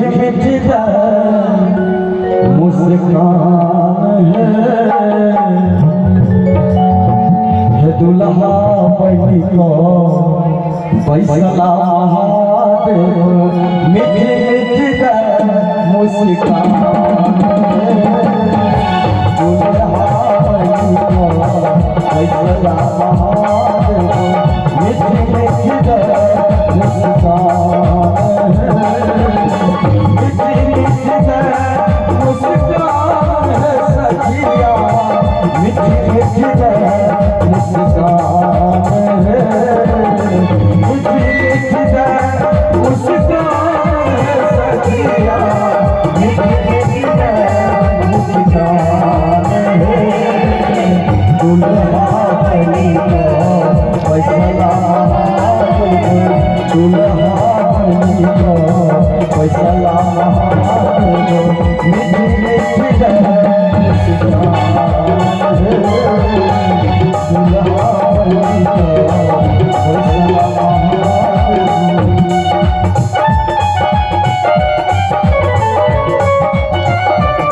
मीठी मुस्कान है दुल्हा बनी को बैसला महादेव मीठी मीठी मुस्कान दुल्हा बनी को बैसला महादेव मीठी मीठी मुस्कान मीठी मीठी मुस्कान है सखिया मीठी मीठी मुस्कान है मीठी मीठी मुस्कान है सखिया मीठी मीठी मुस्कान है दुल्हा बनी को बैसला दुल्हा बनी को बैसला